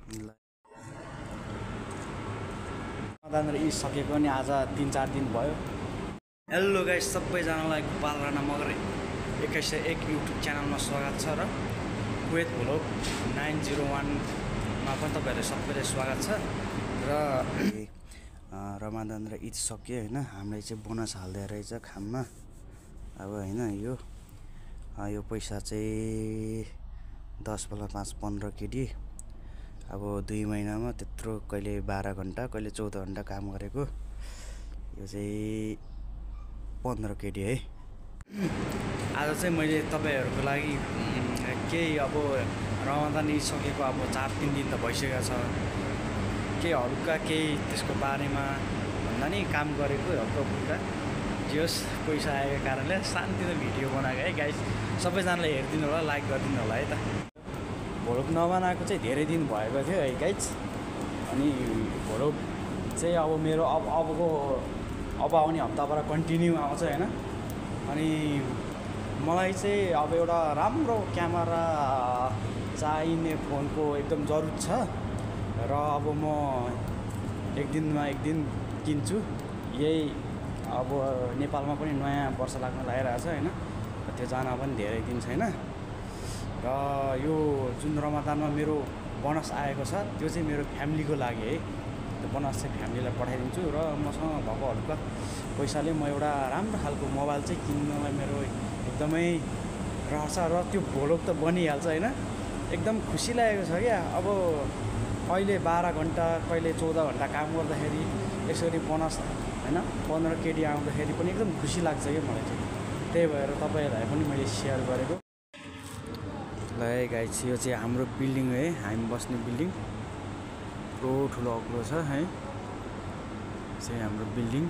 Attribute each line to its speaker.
Speaker 1: Ramadan Eid सकेको नि आज 3-4 दिन भयो। हेलो गाइस, सबैजनालाई गोपाल राणा मगर 2101 युट्युब च्यानलमा स्वागत छ र कुवेत भ्लग 901 मा पनि तपाईहरुलाई सबैलाई स्वागत छ। र रमादान र ईद सक्यो हैन, हामीले चाहिँ बोनस हाल्दै रहेछ खाममा। अब हैन यो पैसा चाहिँ 10+5=15 केडी। अब 2 महिनामा त्यत्रो, कहिले 12 घण्टा कहिले 14 घण्टा काम गरेको, यो चाहिँ 15 केडी है। आज चाहिँ मैले तपाईहरुको लागि केही अब रमादान ईद सकेको अब 4-3 दिन त भइसकेको छ, केही हल्का केही त्यसको बारेमा भन्दा नि काम गरेको हल्का फुल्का जे होस्, पैसा आएको कारणले शान्तिले भिडियो बनाएको है गाइस। सबैजनाले हेरिदिनु होला, लाइक गरिदिनु होला है त। भ्लग नबनाएको चाहिँ धेरै दिन भएको थियो है गाइस। अनि भ्लग चाहिँ अब मेरो अब आउने हप्ताबाट कन्टिन्यू आउँछ हैन। अनि मलाई चाहिँ अब एउटा राम्रो क्यामेरा चाहिने फोनको एकदम जरुरत छ र अब म एक दिनमा एक दिन किन्छु। यही अब नेपालमा पनि नयाँ वर्ष लाग्न लागिरहेछ हैन, त्यो जान पनि धेरै दिन छैन। र यो जुन रमादानमा मेरो बोनस आएको छ त्यो चाहिँ मेरो फ्यामिलीको लागि है। त्यो बोनस चाहिँ फ्यामिलीलाई पठाइदिन्छु र मसँग भएको हल्का पैसाले म एउटा राम्रो खालको मोबाइल चाहिँ किन्नलाई मेरो एकदमै रहछ। र त्यो भ्लग त बनिहाल्छ हैन, एकदम खुसी लागेको छ क्या। अब कहिले 12 घण्टा कहिले 14 घण्टा काम गर्दाखेरि यसरी बोनस हैन 15 केडी आउँदाखेरि पनि एकदम खुसी लाग्छ क्या मलाई चाहिँ। त्यही भएर तपाईहरुलाई पनि मैले शेयर गरेको। ल है गाइस, यो चाहिँ हाम्रो बिल्डिङ है, हामी बस्ने बिल्डिङ। ठुलो अग्लो छ है, चाहिँ हाम्रो बिल्डिङ।